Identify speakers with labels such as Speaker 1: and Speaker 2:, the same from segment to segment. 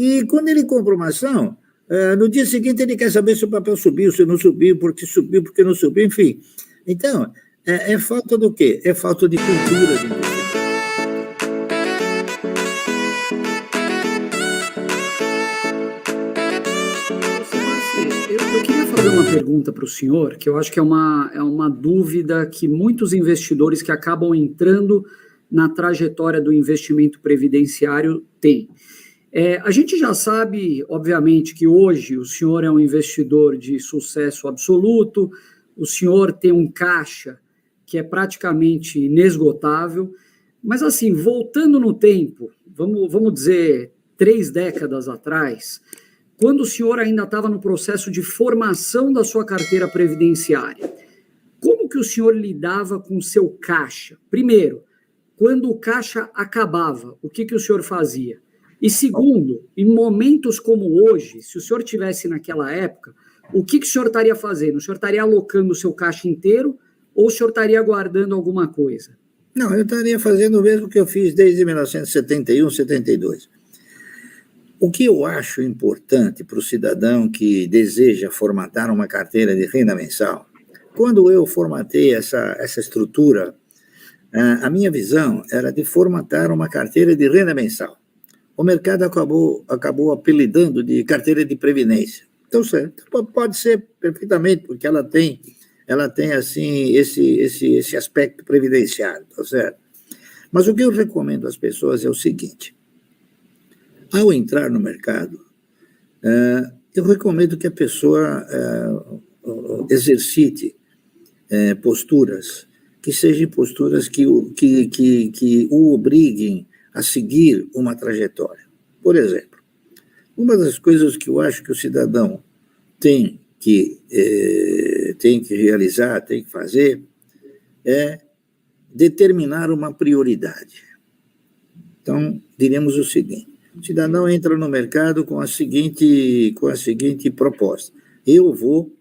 Speaker 1: E quando ele compra uma ação, no dia seguinte ele quer saber se o papel subiu, se não subiu, porque não subiu, enfim. Então, é falta do quê? É falta de cultura de investimento.
Speaker 2: Eu queria fazer uma pergunta para o senhor, que eu acho que é uma dúvida que muitos investidores que acabam entrando na trajetória do investimento previdenciário têm. A gente já sabe, obviamente, que hoje o senhor é um investidor de sucesso absoluto, o senhor tem um caixa que é praticamente inesgotável, mas assim, voltando no tempo, vamos dizer, 3 décadas atrás, quando o senhor ainda estava no processo de formação da sua carteira previdenciária, como que o senhor lidava com o seu caixa? Primeiro, quando o caixa acabava, o que o senhor fazia? E segundo, em momentos como hoje, se o senhor tivesse naquela época, o que o senhor estaria fazendo? O senhor estaria alocando o seu caixa inteiro ou o senhor estaria guardando alguma coisa?
Speaker 1: Não, eu estaria fazendo o mesmo que eu fiz desde 1971, 72. O que eu acho importante para o cidadão que deseja formatar uma carteira de renda mensal, quando eu formatei essa estrutura, a minha visão era de formatar uma carteira de renda mensal. O mercado acabou apelidando de carteira de previdência. Então, certo, pode ser perfeitamente, porque ela tem assim, esse aspecto previdenciário, tá certo? Mas o que eu recomendo às pessoas é o seguinte: ao entrar no mercado, eu recomendo que a pessoa exercite posturas que sejam posturas que o obriguem a seguir uma trajetória. Por exemplo, uma das coisas que eu acho que o cidadão tem que realizar, tem que fazer, é determinar uma prioridade. Então, diremos o seguinte: o cidadão entra no mercado com a seguinte proposta: eu vou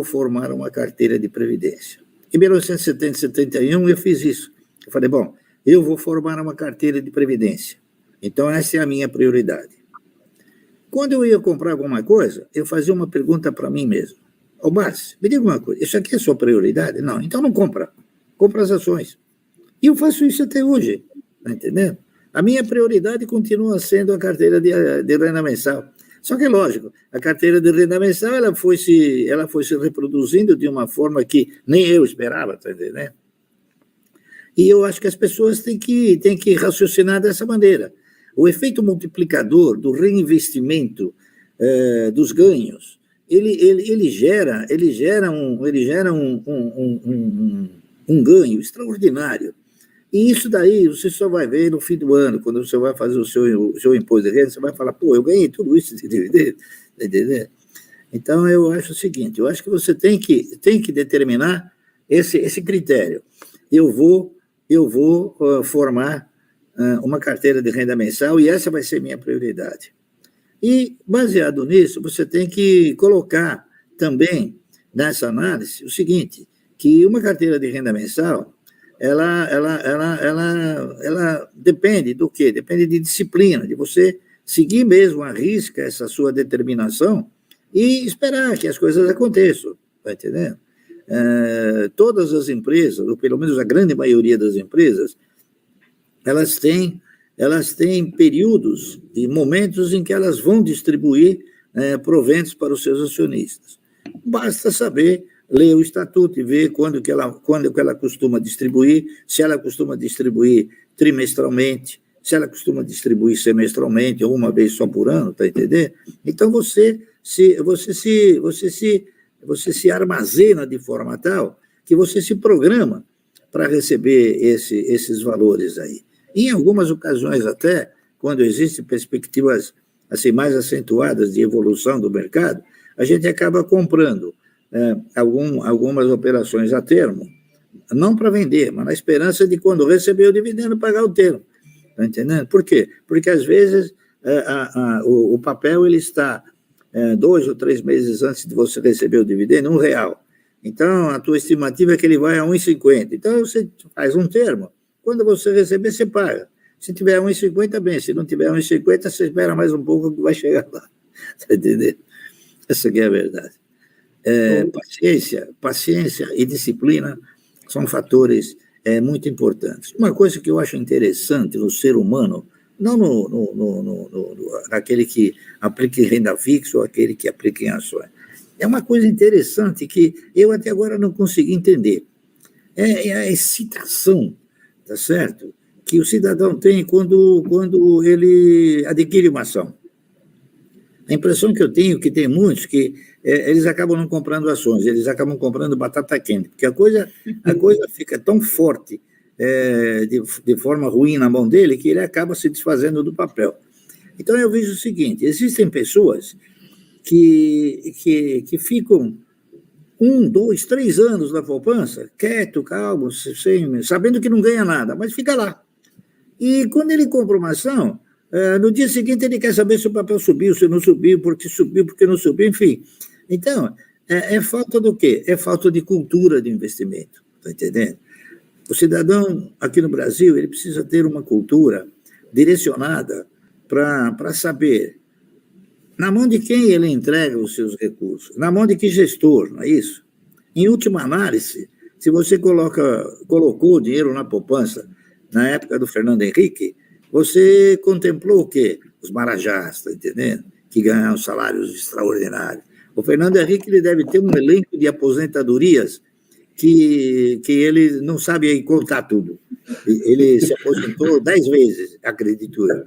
Speaker 1: formar uma carteira de previdência. Em 1970, 71, eu fiz isso. Eu falei, bom, eu vou formar uma carteira de previdência. Então, essa é a minha prioridade. Quando eu ia comprar alguma coisa, eu fazia uma pergunta para mim mesmo: ô Márcio, me diga uma coisa, isso aqui é a sua prioridade? Não, então não compra. Compra as ações. E eu faço isso até hoje, tá entendendo? A minha prioridade continua sendo a carteira de renda mensal. Só que, lógico, a carteira de renda mensal ela foi se reproduzindo de uma forma que nem eu esperava, tá entendendo? E eu acho que as pessoas têm que raciocinar dessa maneira. O efeito multiplicador do reinvestimento dos ganhos, ele gera um ganho extraordinário. E isso daí você só vai ver no fim do ano, quando você vai fazer o seu imposto de renda, você vai falar, pô, eu ganhei tudo isso de dividendo, entendeu? Então, eu acho o seguinte: eu acho que você tem que determinar esse critério. Eu vou formar uma carteira de renda mensal e essa vai ser minha prioridade. E, baseado nisso, você tem que colocar também nessa análise o seguinte, que uma carteira de renda mensal, ela depende do quê? Depende de disciplina, de você seguir mesmo à risca essa sua determinação e esperar que as coisas aconteçam, está entendendo? Todas as empresas, ou pelo menos a grande maioria das empresas, elas têm períodos e momentos em que elas vão distribuir proventos para os seus acionistas. Basta saber ler o estatuto e ver quando que ela costuma distribuir, se ela costuma distribuir trimestralmente, se ela costuma distribuir semestralmente ou uma vez só por ano, tá entendendo? Então você se armazena de forma tal que você se programa para receber esses valores aí. Em algumas ocasiões até, quando existem perspectivas assim, mais acentuadas de evolução do mercado, a gente acaba comprando algumas operações a termo, não para vender, mas na esperança de, quando receber o dividendo, pagar o termo. Está entendendo? Por quê? Porque, às vezes, o papel ele está 2 ou 3 meses antes de você receber o dividendo, R$1. Então, a tua estimativa é que ele vai a 1,50. Então, você faz um termo. Quando você receber, você paga. Se tiver 1,50, bem. Se não tiver 1,50, você espera mais um pouco que vai chegar lá. Está entendendo? Essa aqui é a verdade. Paciência e disciplina são fatores muito importantes. Uma coisa que eu acho interessante no ser humano, não naquele que aplica em renda fixa ou aquele que aplica em ações, é uma coisa interessante que eu até agora não consegui entender. É a excitação, tá certo? Que o cidadão tem quando ele adquire uma ação. A impressão que eu tenho, que tem muitos, que eles acabam não comprando ações, eles acabam comprando batata quente, porque a coisa fica tão forte de forma ruim na mão dele que ele acaba se desfazendo do papel. Então, eu vejo o seguinte, existem pessoas que ficam 1, 2, 3 anos na poupança, quieto, calmo, sabendo que não ganha nada, mas fica lá. E quando ele compra uma ação, no dia seguinte ele quer saber se o papel subiu, se não subiu, porque não subiu, enfim. Então, é falta do quê? É falta de cultura de investimento, está entendendo? O cidadão aqui no Brasil, ele precisa ter uma cultura direcionada para saber na mão de quem ele entrega os seus recursos, na mão de que gestor, não é isso? Em última análise, se você colocou o dinheiro na poupança na época do Fernando Henrique, você contemplou o quê? Os marajás, está entendendo? Que ganham salários extraordinários. O Fernando Henrique ele deve ter um elenco de aposentadorias que ele não sabe aí contar tudo. Ele se aposentou 10 vezes, acredito eu.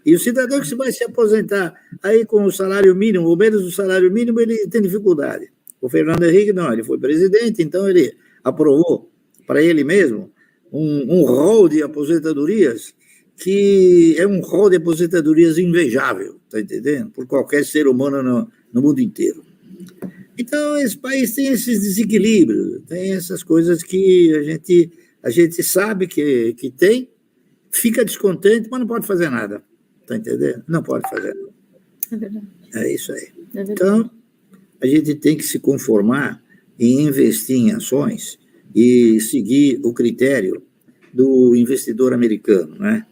Speaker 1: E o cidadão que vai se aposentar aí com o salário mínimo, ou menos do salário mínimo, ele tem dificuldade. O Fernando Henrique, não, ele foi presidente, então ele aprovou para ele mesmo um rol de aposentadorias que é um rol de aposentadorias invejável, está entendendo? Por qualquer ser humano no mundo inteiro. Então, esse país tem esses desequilíbrios, tem essas coisas que a gente sabe que tem, fica descontente, mas não pode fazer nada. Está entendendo? Não pode fazer nada.
Speaker 3: É verdade.
Speaker 1: É isso aí.
Speaker 3: É verdade.
Speaker 1: Então, a gente tem que se conformar em investir em ações e seguir o critério do investidor americano, né?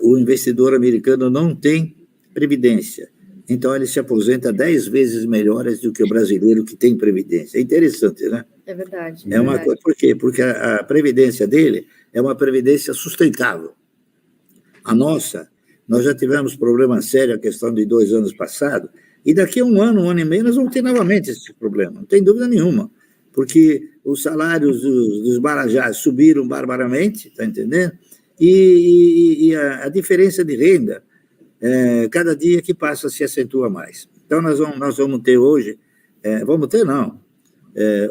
Speaker 1: O investidor americano não tem previdência, então ele se aposenta 10 vezes melhores do que o brasileiro que tem previdência. É interessante, né?
Speaker 3: É verdade.
Speaker 1: É uma coisa, por quê? Porque a previdência dele é uma previdência sustentável. A nossa, nós já tivemos problema sério, a questão de 2 anos passados, e daqui a um ano e meio, nós vamos ter novamente esse problema, não tem dúvida nenhuma, porque os salários dos marajás subiram barbaramente, está entendendo? E a diferença de renda, cada dia que passa, se acentua mais. Então, nós vamos ter hoje,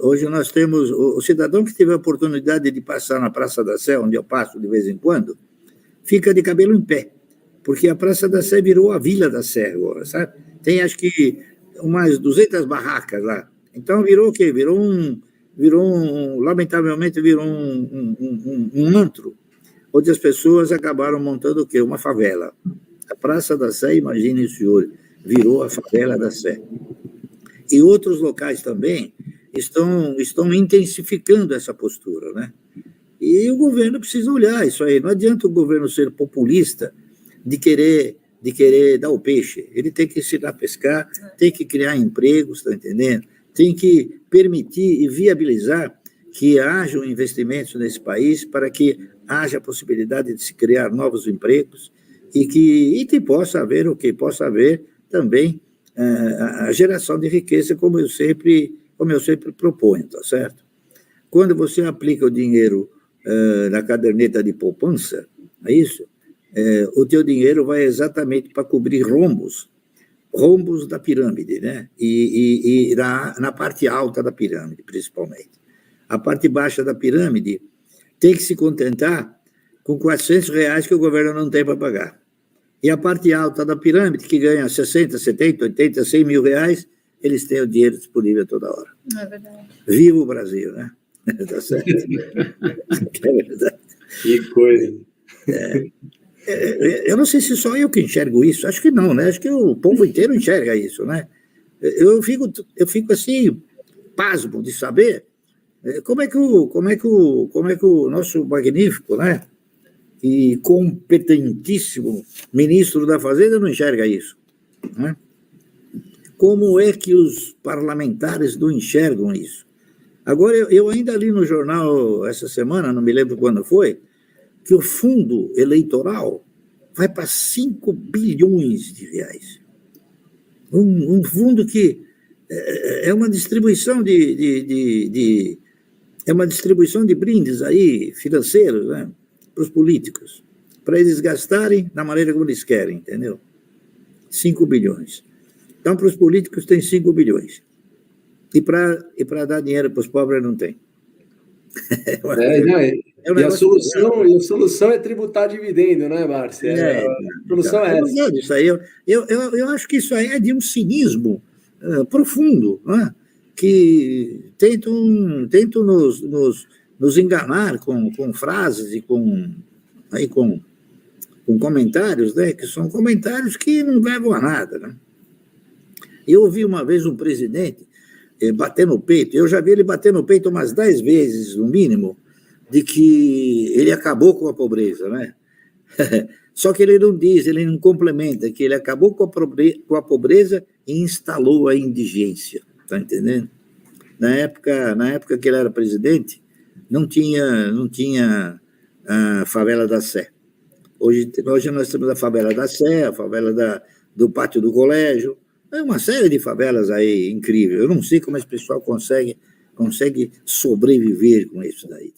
Speaker 1: hoje nós temos, o cidadão que tiver a oportunidade de passar na Praça da Sé, onde eu passo de vez em quando, fica de cabelo em pé, porque a Praça da Sé virou a Vila da Sé agora, sabe? Tem, acho que, umas 200 barracas lá. Então, virou o quê? Lamentavelmente, virou um antro, onde as pessoas acabaram montando o quê? Uma favela. A Praça da Sé, imagine o senhor, virou a favela da Sé. E outros locais também estão intensificando essa postura, né? E o governo precisa olhar isso aí. Não adianta o governo ser populista de querer dar o peixe. Ele tem que ensinar a pescar, tem que criar empregos, está entendendo? Tem que permitir e viabilizar que hajam investimentos nesse país para que haja a possibilidade de se criar novos empregos e que possa haver também a geração de riqueza, como eu sempre proponho, tá certo? Quando você aplica o dinheiro na caderneta de poupança, é isso? O teu dinheiro vai exatamente para cobrir rombos da pirâmide, né? E na parte alta da pirâmide, principalmente. A parte baixa da pirâmide tem que se contentar com R$400 que o governo não tem para pagar. E a parte alta da pirâmide, que ganha 60, 70, 80, 100 mil reais, eles têm o dinheiro disponível toda hora.
Speaker 3: É verdade.
Speaker 1: Viva o Brasil, né? Tá certo? É verdade.
Speaker 4: Que coisa.
Speaker 1: Eu não sei se só eu que enxergo isso, acho que não, né? Acho que o povo inteiro enxerga isso, né? Eu fico assim, pasmo de saber como é que o nosso magnífico, né? e competentíssimo ministro da Fazenda não enxerga isso, né? Como é que os parlamentares não enxergam isso? Agora, eu ainda li no jornal essa semana, não me lembro quando foi, que o fundo eleitoral vai para 5 bilhões de reais. Um fundo que é uma distribuição é uma distribuição de brindes aí, financeiros, né, para os políticos, para eles gastarem da maneira como eles querem, entendeu? 5 bilhões. Então, para os políticos tem 5 bilhões. E para dar dinheiro para os pobres não tem.
Speaker 3: E a solução é tributar dividendo, né, Márcio? A solução é essa.
Speaker 1: Isso aí, eu acho que isso aí é de um cinismo profundo, né? Que tentam nos enganar com frases e com comentários, né? Que são comentários que não levam a nada, né? Eu ouvi uma vez um presidente bater no peito, eu já vi ele bater no peito umas 10 vezes, no mínimo, de que ele acabou com a pobreza, né? Só que ele não diz, ele não complementa, que ele acabou com a pobreza e instalou a indigência, tá entendendo? Na época que ele era presidente, não tinha a favela da Sé. Hoje nós temos a favela da Sé, a favela do Pátio do Colégio, é uma série de favelas aí incrível. Eu não sei como esse pessoal consegue sobreviver com isso daí.